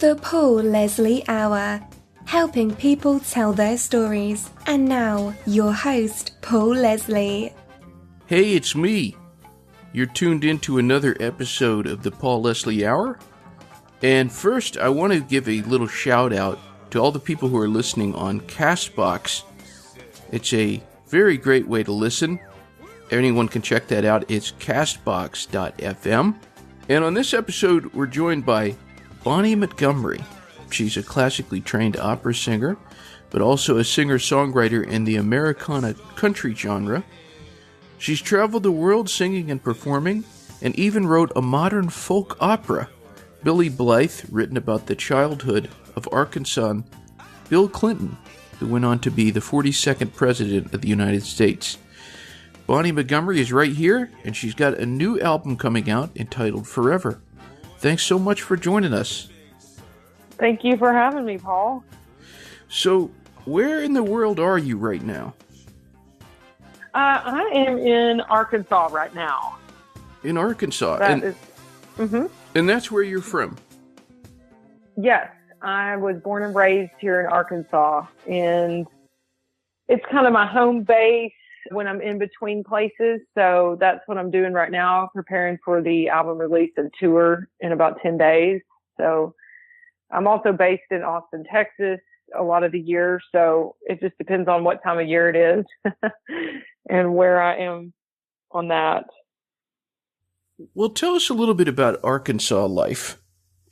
The Paul Leslie Hour, helping people tell their stories. And now, your host, Paul Leslie. Hey, it's me. You're tuned into another episode of the Paul Leslie Hour. And first, I want to give a little shout out to all the people who are listening on CastBox. It's a very great way to listen. Anyone can check that out. It's castbox.fm. And on this episode, we're joined by Bonnie Montgomery. She's a classically trained opera singer, but also a singer-songwriter in the Americana country genre. She's traveled the world singing and performing, and even wrote a modern folk opera, Billy Blythe, written about the childhood of Arkansas Bill Clinton, who went on to be the 42nd President of the United States. Bonnie Montgomery is right here, and she's got a new album coming out entitled Forever. Thanks so much for joining us. Thank you for having me, Paul. So, where in the world are you right now? I am in Arkansas right now. In Arkansas? And that's where you're from? Yes. I was born and raised here in Arkansas, and it's kind of my home base when I'm in between places. So that's what I'm doing right now, preparing for the album release and tour in about 10 days. So I'm also based in Austin, Texas a lot of the year. So it just depends on what time of year it is and where I am on that. Well, tell us a little bit about Arkansas life.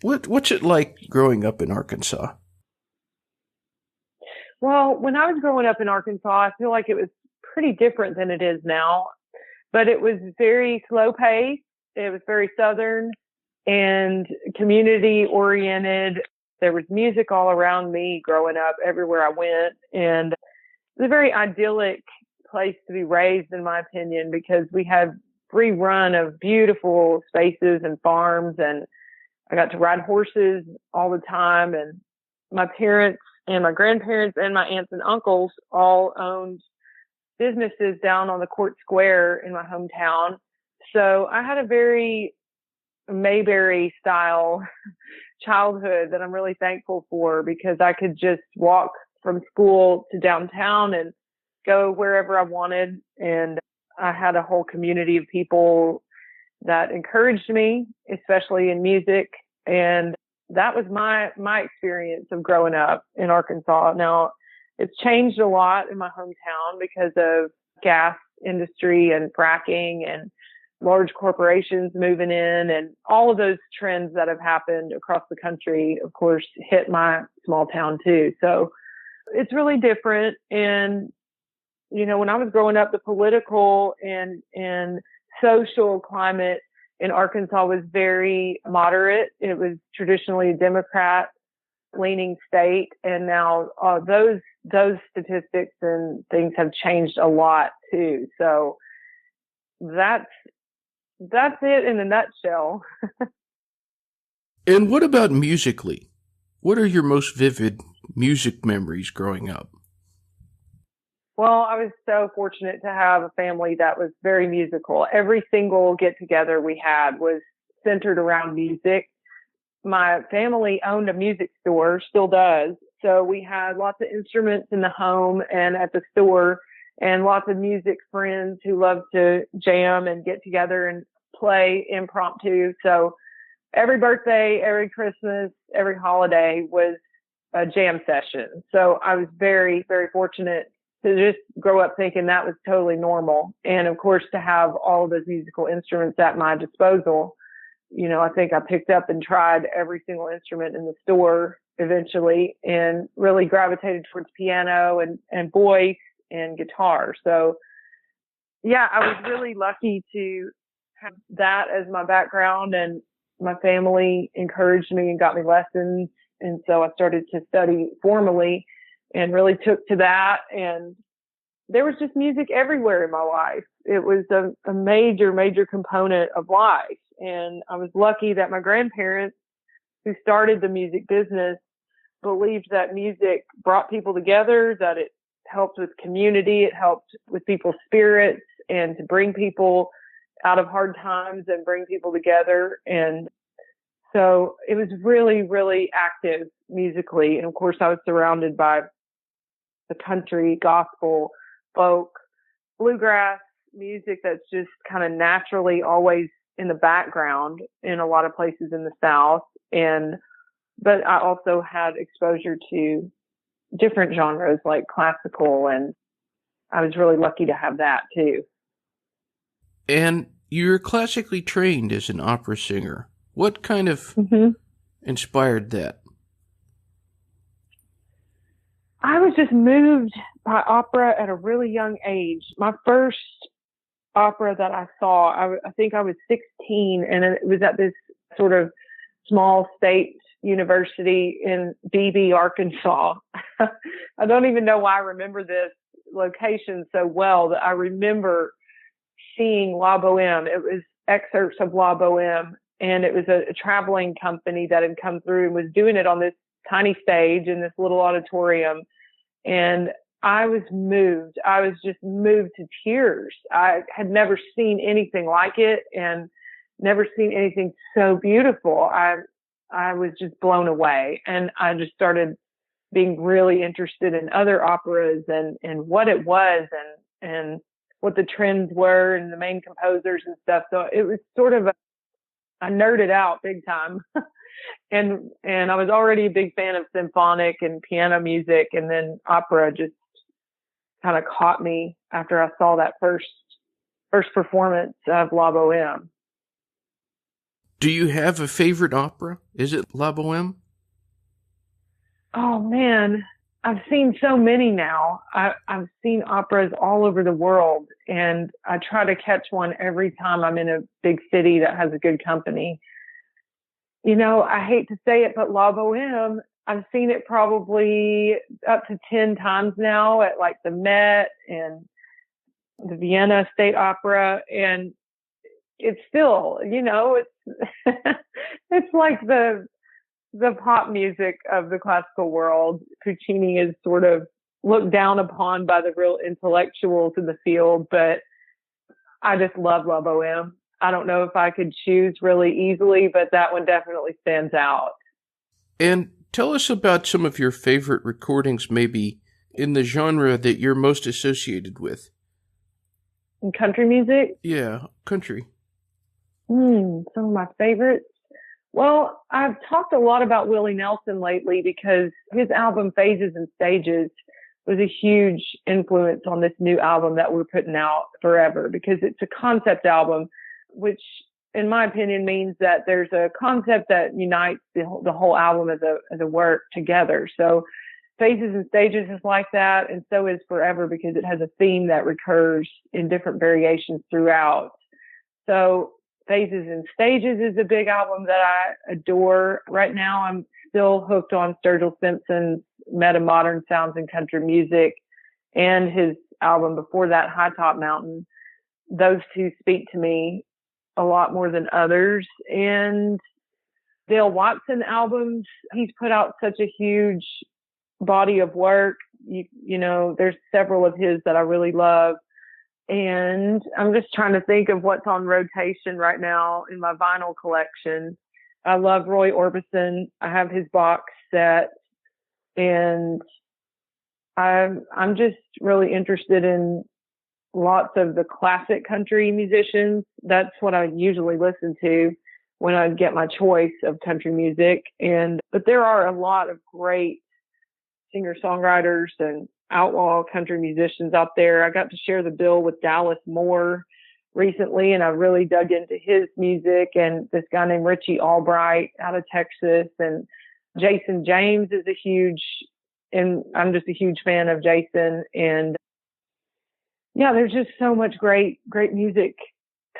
What's it like growing up in Arkansas? Well, when I was growing up in Arkansas, I feel like it was pretty different than it is now, but it was very slow paced. It was very Southern and community oriented. There was music all around me growing up everywhere I went. And it was a very idyllic place to be raised, in my opinion, because we had free run of beautiful spaces and farms. And I got to ride horses all the time. And my parents and my grandparents and my aunts and uncles all owned businesses down on the Court Square in my hometown. So I had a very Mayberry style childhood that I'm really thankful for, because I could just walk from school to downtown and go wherever I wanted. And I had a whole community of people that encouraged me, especially in music. And that was my experience of growing up in Arkansas. Now, it's changed a lot in my hometown because of gas industry and fracking and large corporations moving in, and all of those trends that have happened across the country, of course, hit my small town too. So it's really different. And, you know, when I was growing up, the political and social climate in Arkansas was very moderate. It was traditionally a Democrat leaning state. And now those statistics and things have changed a lot too. So that's it in a nutshell. And what about musically? What are your most vivid music memories growing up? Well, I was so fortunate to have a family that was very musical. Every single get-together we had was centered around music. My family owned a music store, still does. So we had lots of instruments in the home and at the store, and lots of music friends who loved to jam and get together and play impromptu. So every birthday, every Christmas, every holiday was a jam session. So I was very, very fortunate to just grow up thinking that was totally normal. And of course, to have all of those musical instruments at my disposal. You know, I think I picked up and tried every single instrument in the store eventually, and really gravitated towards piano and voice and guitar. So yeah, I was really lucky to have that as my background, and my family encouraged me and got me lessons. And so I started to study formally and really took to that. And there was just music everywhere in my life. It was a major, major component of life. And I was lucky that my grandparents, who started the music business, believed that music brought people together, that it helped with community, it helped with people's spirits, and to bring people out of hard times and bring people together. And So it was really, really active musically. And of course, I was surrounded by the country, gospel, folk, bluegrass music that's just kind of naturally always in the background in a lot of places in the South. But I also had exposure to different genres like classical, and I was really lucky to have that too. And you're classically trained as an opera singer. What kind of inspired that? I was just moved by opera at a really young age. My first opera that I saw, I think I was 16, and it was at this sort of small state university in Beebe, Arkansas. I don't even know why I remember this location so well, that I remember seeing La Boheme. It was excerpts of La Boheme, and it was a traveling company that had come through and was doing it on this tiny stage in this little auditorium. And I was moved. I was just moved to tears. I had never seen anything like it and never seen anything so beautiful. I was just blown away. And I just started being really interested in other operas and what it was and what the trends were and the main composers and stuff. So it was sort of I nerded out big time. and I was already a big fan of symphonic and piano music, and then opera just kind of caught me after I saw that first performance of La Boheme. Do you have a favorite opera? Is it La Boheme? Oh man, I've seen so many now. I've seen operas all over the world, and I try to catch one every time I'm in a big city that has a good company. You know, I hate to say it, but La Boheme, I've seen it probably up to 10 times now at like the Met and the Vienna State Opera. And it's still, you know, it's, it's like the pop music of the classical world. Puccini is sort of looked down upon by the real intellectuals in the field, but I just love La Boheme. I don't know if I could choose really easily, but that one definitely stands out. And tell us about some of your favorite recordings, maybe in the genre that you're most associated with. In country music? Yeah, country. Some of my favorites. Well, I've talked a lot about Willie Nelson lately because his album Phases and Stages was a huge influence on this new album that we're putting out Forever, because it's a concept album, which in my opinion means that there's a concept that unites the whole album as a work together. So Phases and Stages is like that, and so is Forever, because it has a theme that recurs in different variations throughout. So Phases and Stages is a big album that I adore. Right now, I'm still hooked on Sturgill Simpson's Meta Modern Sounds in Country Music and his album before that, High Top Mountain. Those two speak to me a lot more than others. And Dale Watson albums, he's put out such a huge body of work. You know, there's several of his that I really love. And I'm just trying to think of what's on rotation right now in my vinyl collection. I love Roy Orbison. I have his box set, and I'm just really interested in lots of the classic country musicians. That's what I usually listen to when I get my choice of country music. But there are a lot of great singer-songwriters and outlaw country musicians out there. I got to share the bill with Dallas Moore recently, and I really dug into his music, and this guy named Richie Albright out of Texas, and Jason James is and I'm just a huge fan of Jason. And yeah, there's just so much great music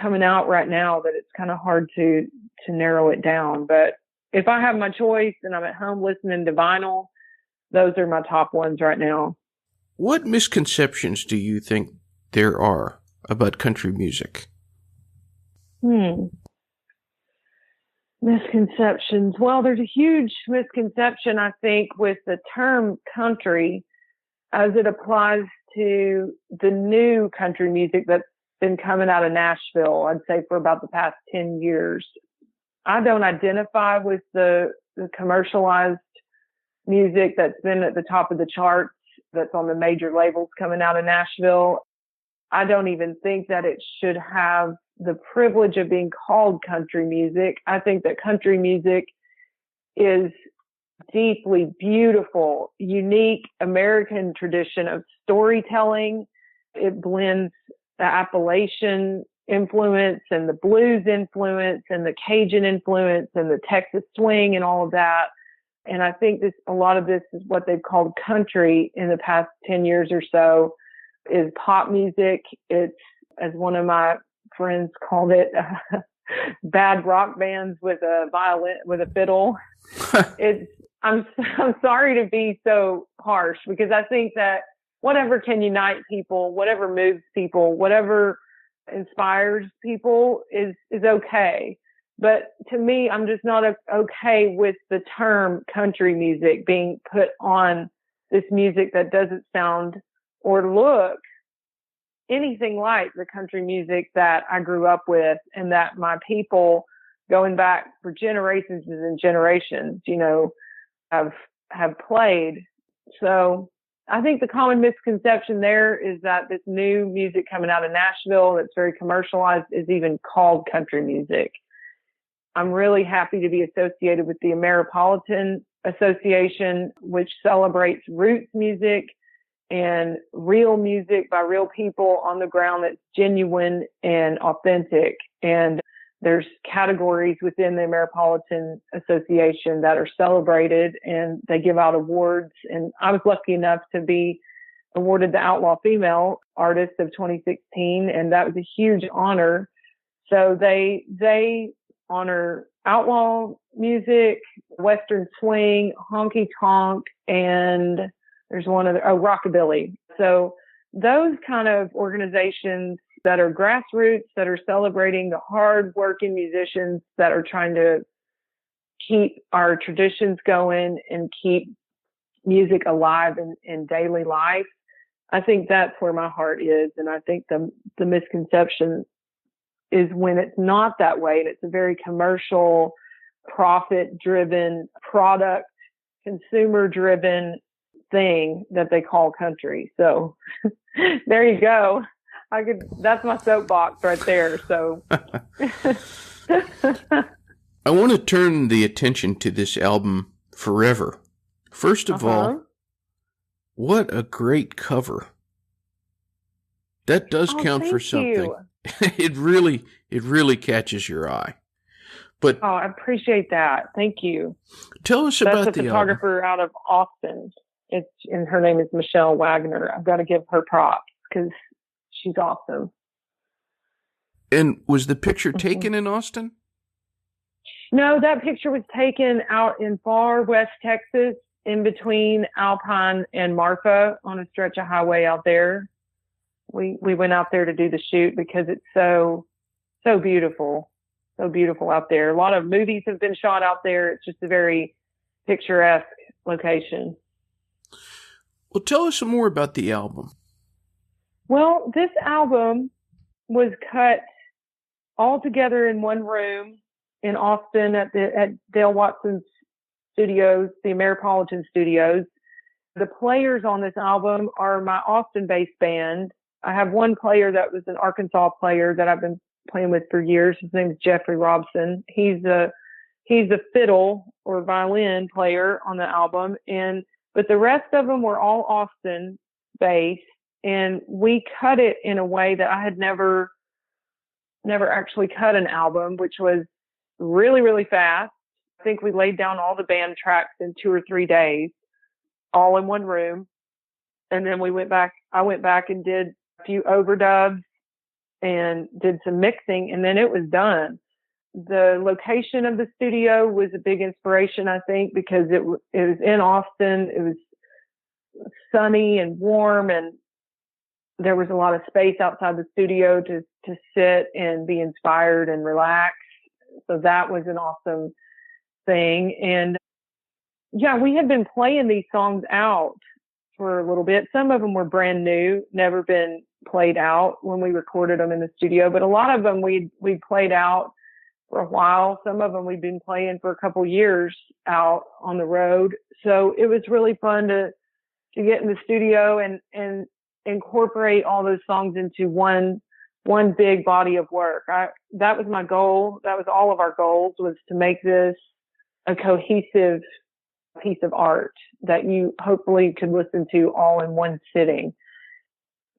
coming out right now that it's kind of hard to narrow it down. But if I have my choice and I'm at home listening to vinyl, those are my top ones right now. What misconceptions do you think there are about country music? Misconceptions. Well, there's a huge misconception, I think, with the term country as it applies to the new country music that's been coming out of Nashville, I'd say for about the past 10 years. I don't identify with the commercialized music that's been at the top of the charts, that's on the major labels coming out of Nashville. I don't even think that it should have the privilege of being called country music. I think that country music is deeply beautiful, unique American tradition of storytelling. It blends the Appalachian influence and the blues influence and the Cajun influence and the Texas swing and all of that. And I think a lot of this is what they've called country in the past 10 years or so, is pop music. It's, as one of my friends called it, bad rock bands with a violin, with a fiddle. I'm sorry to be so harsh, because I think that whatever can unite people, whatever moves people, whatever inspires people is okay. But to me, I'm just not okay with the term country music being put on this music that doesn't sound or look anything like the country music that I grew up with and that my people, going back for generations and generations, have played. So I think the common misconception there is that this new music coming out of Nashville that's very commercialized is even called country music. I'm really happy to be associated with the Ameripolitan Association, which celebrates roots music and real music by real people on the ground that's genuine and authentic. And there's categories within the Ameripolitan Association that are celebrated, and they give out awards. And I was lucky enough to be awarded the Outlaw Female Artist of 2016, and that was a huge honor. So they honor outlaw music, Western swing, honky tonk, and there's one other, rockabilly. So those kind of organizations that are grassroots, that are celebrating the hard-working musicians that are trying to keep our traditions going and keep music alive in daily life. I think that's where my heart is. And I think the misconception is when it's not that way, and it's a very commercial, profit-driven, product, consumer-driven thing that they call country. So there you go. That's my soapbox right there. So I want to turn the attention to this album, Forever. First of all, what a great cover. That does count for something. It really catches your eye. But I appreciate that. Thank you. Tell us about the album. That's a photographer out of Austin. And her name is Michelle Wagner. I've got to give her props because she's awesome. And was the picture taken in Austin? No, that picture was taken out in far west Texas, in between Alpine and Marfa, on a stretch of highway out there. We went out there to do the shoot because it's so beautiful. So beautiful out there. A lot of movies have been shot out there. It's just a very picturesque location. Well, tell us some more about the album. Well, this album was cut all together in one room in Austin at Dale Watson's studios, the Ameripolitan Studios. The players on this album are my Austin-based band. I have one player that was an Arkansas player that I've been playing with for years. His name is Jeffrey Robson. He's a fiddle or violin player on the album, but the rest of them were all Austin based, and we cut it in a way that I had never actually cut an album, which was really, really fast. I think we laid down all the band tracks in 2 or 3 days, all in one room. And then I went back and did a few overdubs and did some mixing, and then it was done. The location of the studio was a big inspiration, I think, because it was in Austin. It was sunny and warm, and there was a lot of space outside the studio to sit and be inspired and relax. So that was an awesome thing. And yeah, we had been playing these songs out for a little bit. Some of them were brand new, never been played out when we recorded them in the studio, but a lot of them we'd played out for a while. Some of them we've been playing for a couple years out on the road. So it was really fun to get in the studio and incorporate all those songs into one big body of work. That was my goal. That was all of our goals, was to make this a cohesive piece of art that you hopefully could listen to all in one sitting.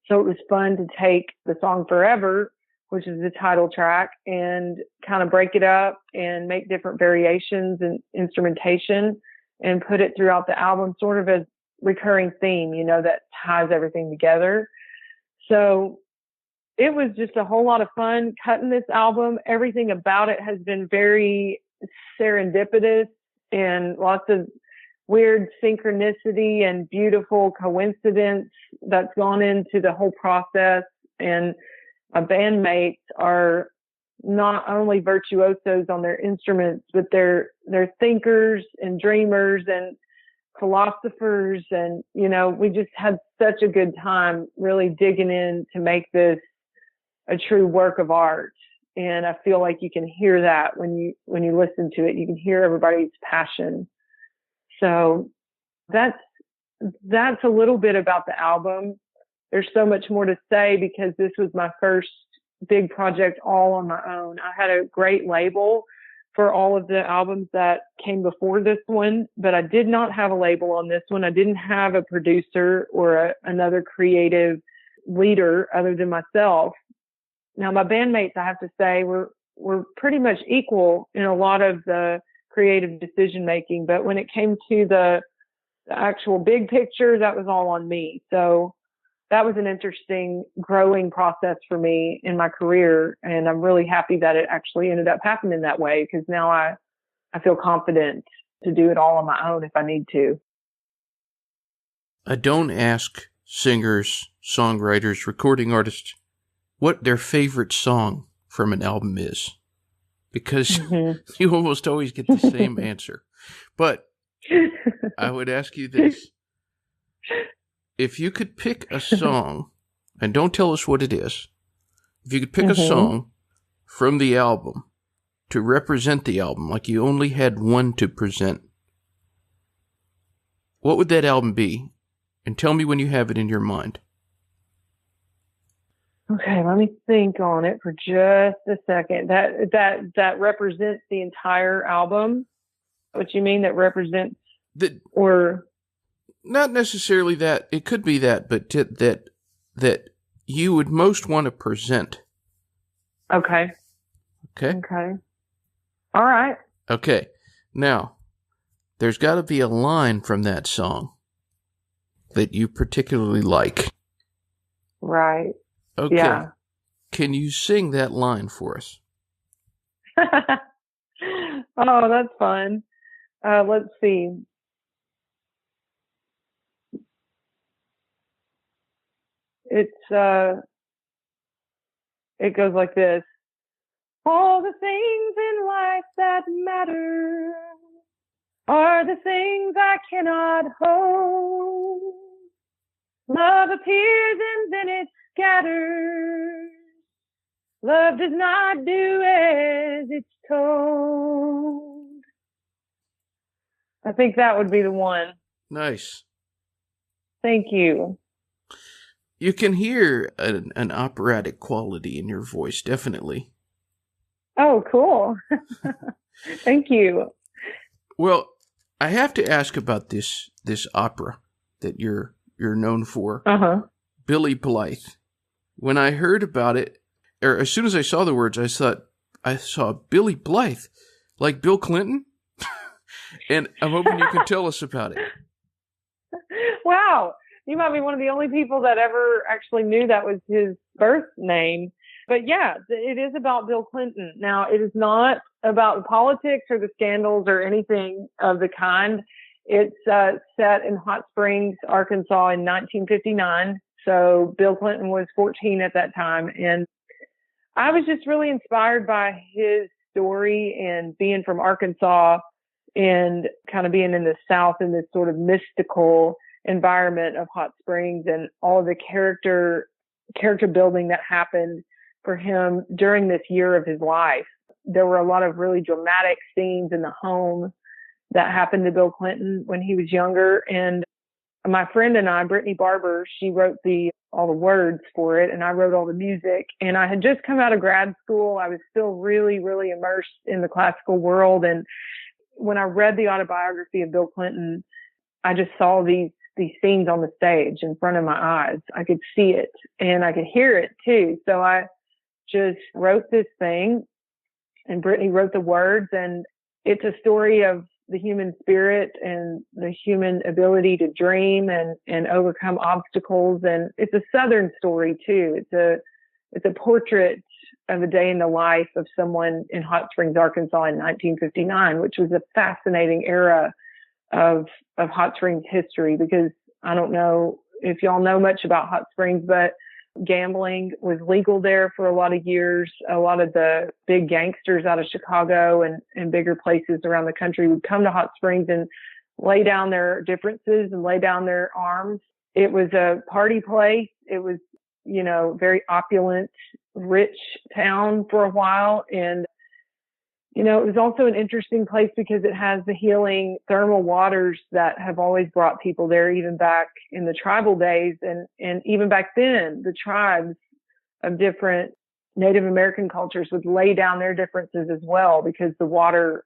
So it was fun to take the song Forever, which is the title track, and kind of break it up and make different variations and instrumentation and put it throughout the album, sort of as recurring theme, that ties everything together. So it was just a whole lot of fun cutting this album. Everything about it has been very serendipitous and lots of weird synchronicity and beautiful coincidence that's gone into the whole process. And my bandmates are not only virtuosos on their instruments, but they're thinkers and dreamers and philosophers. And, we just had such a good time really digging in to make this a true work of art. And I feel like you can hear that when you listen to it. You can hear everybody's passion. So that's a little bit about the album. There's so much more to say because this was my first big project all on my own. I had a great label for all of the albums that came before this one, but I did not have a label on this one. I didn't have a producer or another creative leader other than myself. Now, my bandmates, I have to say, were pretty much equal in a lot of the creative decision making, but when it came to the actual big picture, that was all on me. So that was an interesting growing process for me in my career, and I'm really happy that it actually ended up happening that way, because now I feel confident to do it all on my own if I need to. I don't ask singers, songwriters, recording artists what their favorite song from an album is, because you almost always get the same answer. But I would ask you this. If you could pick a song, and don't tell us what it is, if you could pick a song from the album to represent the album, like you only had one to present, what would that album be? And tell me when you have it in your mind. Okay, let me think on it for just a second. That represents the entire album? What you mean, that represents or... Not necessarily that. It could be that, but that you would most want to present. Okay. Okay? Okay. All right. Okay. Now, there's got to be a line from that song that you particularly like. Right. Okay. Yeah. Can you sing that line for us? Oh, that's fun. Let's see. It goes like this. All the things in life that matter are the things I cannot hold. Love appears and then it scatters. Love does not do as it's told. I think that would be the one. Nice. Thank you. You can hear an operatic quality in your voice, definitely. Oh, cool. Thank you. Well, I have to ask about this opera that you're known for. Billy Blythe. When I heard about it, or as soon as I saw the words, I thought I saw Billy Blythe, like Bill Clinton. And I'm hoping you can tell us about it. Wow. You might be one of the only people that ever actually knew that was his birth name. But yeah, it is about Bill Clinton. Now, it is not about the politics or the scandals or anything of the kind. It's set in Hot Springs, Arkansas in 1959. So Bill Clinton was 14 at that time. And I was just really inspired by his story and being from Arkansas and kind of being in the South in this sort of mystical environment of Hot Springs and all of the character building that happened for him during this year of his life. there were a lot of really dramatic scenes in the home that happened to Bill Clinton when he was younger. And my friend and I, Brittany Barber, she wrote all the words for it, and I wrote all the music. And I had just come out of grad school. I was still really, really immersed in the classical world. And when I read the autobiography of Bill Clinton, I just saw these scenes on the stage in front of my eyes. I could see it and I could hear it too. So I just wrote this thing, and Brittany wrote the words, and it's a story of the human spirit and the human ability to dream and overcome obstacles. And it's a Southern story too. It's a portrait of a day in the life of someone in Hot Springs, Arkansas in 1959, which was a fascinating era of Hot Springs history, because I don't know if y'all know much about Hot Springs, but gambling was legal there for a lot of years. A lot of the big gangsters out of Chicago and bigger places around the country would come to Hot Springs and lay down their differences and lay down their arms. It was a party place. It was, very opulent, rich town for a while. And it was also an interesting place because it has the healing thermal waters that have always brought people there, even back in the tribal days. And even back then, the tribes of different Native American cultures would lay down their differences as well, because the water,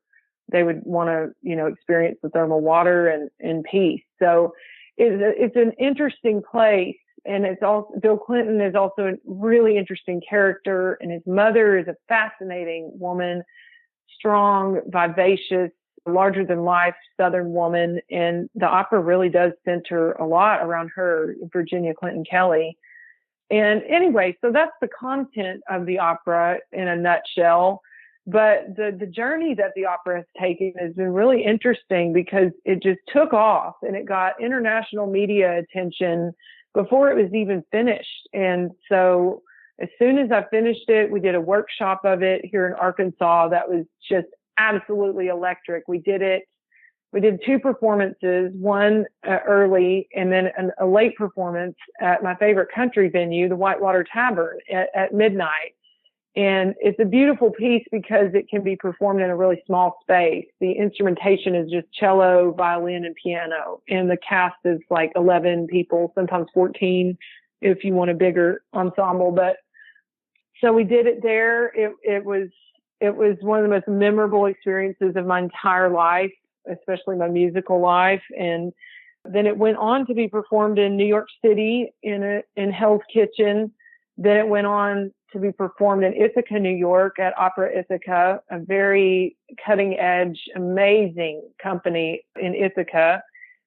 they would want to, experience the thermal water and peace. So it's an interesting place. And it's also, Bill Clinton is also a really interesting character, and his mother is a fascinating woman. Strong, vivacious, larger than life Southern woman. And the opera really does center a lot around her, Virginia Clinton Kelly. And anyway, so that's the content of the opera in a nutshell. But the journey that the opera has taken has been really interesting, because it just took off and it got international media attention before it was even finished. And so as soon as I finished it, we did a workshop of it here in Arkansas that was just absolutely electric. We did 2 performances, one early and then a late performance at my favorite country venue, the Whitewater Tavern, at midnight. And it's a beautiful piece because it can be performed in a really small space. The instrumentation is just cello, violin, and piano. And the cast is like 11 people, sometimes 14 if you want a bigger ensemble. But so we did it there. It was one of the most memorable experiences of my entire life, especially my musical life. And then it went on to be performed in New York City in Hell's Kitchen. Then it went on to be performed in Ithaca, New York at Opera Ithaca, a very cutting edge, amazing company in Ithaca.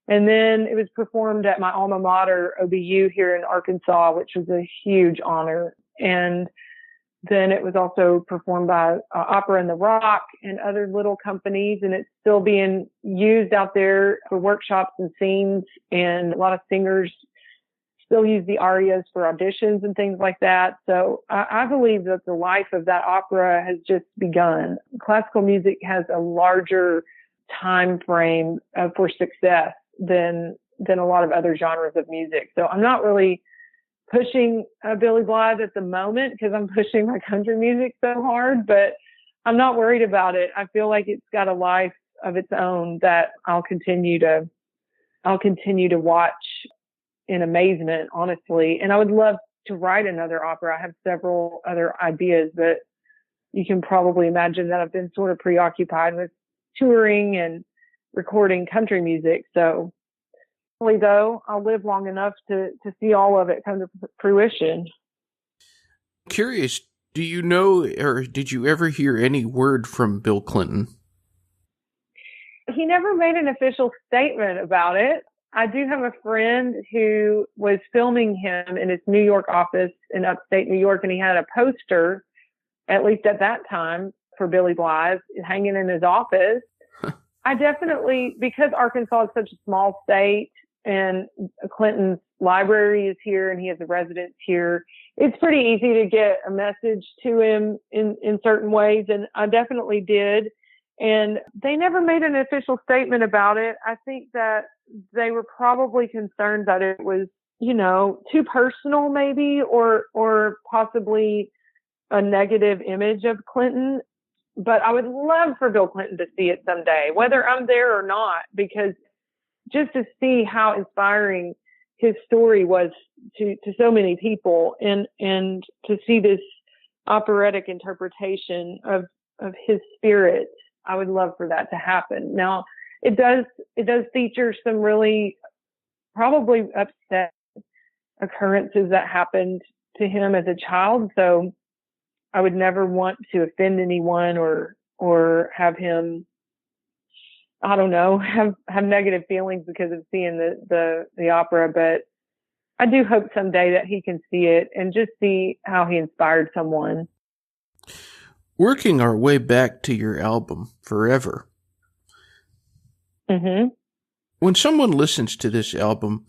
And then it was performed at my alma mater, OBU, here in Arkansas, which was a huge honor. And then it was also performed by Opera in the Rock and other little companies, and it's still being used out there for workshops and scenes. And a lot of singers still use the arias for auditions and things like that. So I believe that the life of that opera has just begun. Classical music has a larger time frame for success than a lot of other genres of music. So I'm not really pushing Billy Blythe at the moment because I'm pushing my country music so hard, but I'm not worried about it. I feel like it's got a life of its own that I'll continue to watch in amazement, honestly. And I would love to write another opera. I have several other ideas, but you can probably imagine that I've been sort of preoccupied with touring and recording country music. So hopefully, though, I'll live long enough to see all of it come to fruition. Curious, do you know, or did you ever hear any word from Bill Clinton? He never made an official statement about it. I do have a friend who was filming him in his New York office in upstate New York, and he had a poster, at least at that time, for Billy Blythe hanging in his office. I definitely, because Arkansas is such a small state and Clinton's library is here and he has a residence here, it's pretty easy to get a message to him in certain ways. And I definitely did. And they never made an official statement about it. I think that they were probably concerned that it was, too personal maybe, or possibly a negative image of Clinton. but I would love for Bill Clinton to see it someday, whether I'm there or not, because just to see how inspiring his story was to so many people, and to see this operatic interpretation of his spirit, I would love for that to happen. Now, it does feature some really probably upset occurrences that happened to him as a child. So I would never want to offend anyone or have him, I don't know, have negative feelings because of seeing the opera. But I do hope someday that he can see it and just see how he inspired someone. Working our way back to your album, Forever. Mm-hmm. When someone listens to this album,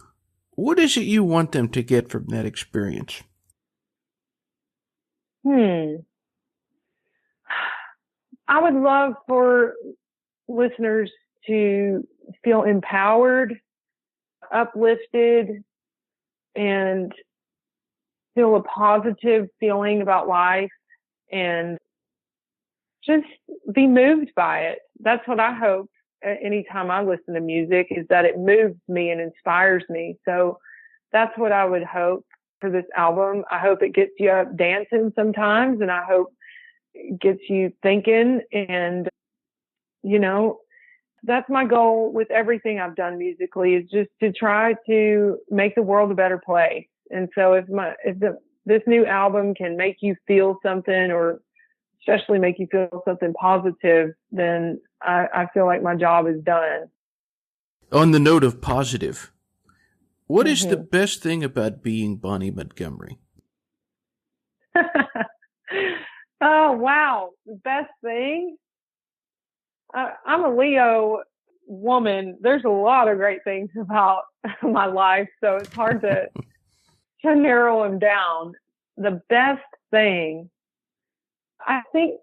what is it you want them to get from that experience? I would love for listeners to feel empowered, uplifted, and feel a positive feeling about life, and just be moved by it. That's what I hope anytime I listen to music, is that it moves me and inspires me. So that's what I would hope for this album. I hope it gets you up dancing sometimes, and I hope it gets you thinking. And, you know, that's my goal with everything I've done musically, is just to try to make the world a better place. And so if this new album can make you feel something, or especially make you feel something positive, then I feel like my job is done. On the note of positive, what is the best thing about being Bonnie Montgomery? Oh, wow. The best thing? I'm a Leo woman. There's a lot of great things about my life, so it's hard to narrow them down. The best thing, I think,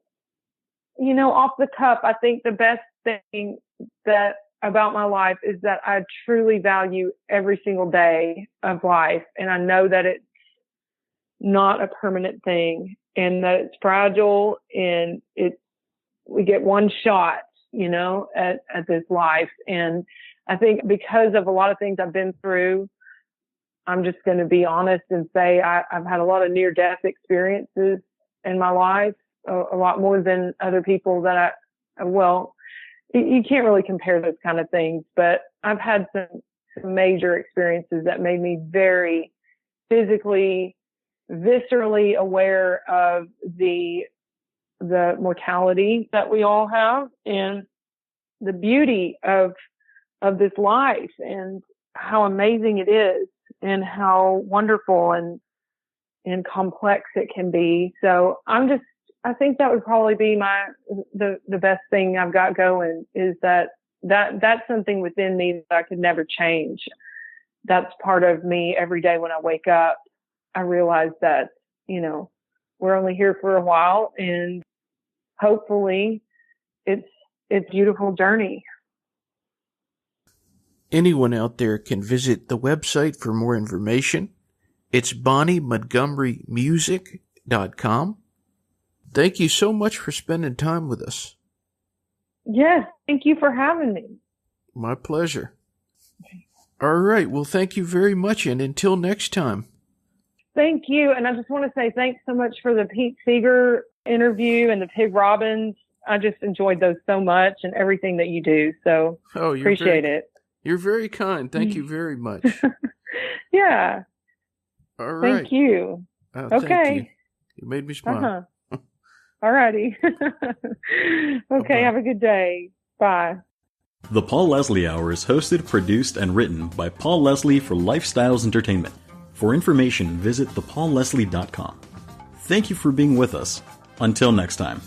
you know, off the cuff, I think the best thing that about my life is that I truly value every single day of life. And I know that it's not a permanent thing, and that it's fragile, and we get one shot, you know, at this life. And I think because of a lot of things I've been through, I'm just going to be honest and say I've had a lot of near-death experiences in my life, a lot more than other people that you can't really compare those kind of things, but I've had some major experiences that made me very physically, viscerally aware of the mortality that we all have, and the beauty of this life, and how amazing it is, and how wonderful and complex it can be. So I think that would probably be the best thing I've got going, is that's something within me that I could never change. That's part of me every day when I wake up. I realize that, you know, we're only here for a while, and hopefully it's a beautiful journey. Anyone out there can visit the website for more information. It's BonnieMontgomeryMusic.com. Thank you so much for spending time with us. Yes, thank you for having me. My pleasure. All right, well, thank you very much, and until next time. Thank you, and I just want to say thanks so much for the Pete Seeger interview and the Pig Robbins. I just enjoyed those so much, and everything that you do, so appreciate it. You're very kind. Thank you very much. Yeah. All right. Thank you. Okay. Thank you. You made me smile. All righty. Okay, have a good day. Bye. The Paul Leslie Hour is hosted, produced, and written by Paul Leslie for Lifestyles Entertainment. For information, visit thepaulleslie.com. Thank you for being with us. Until next time.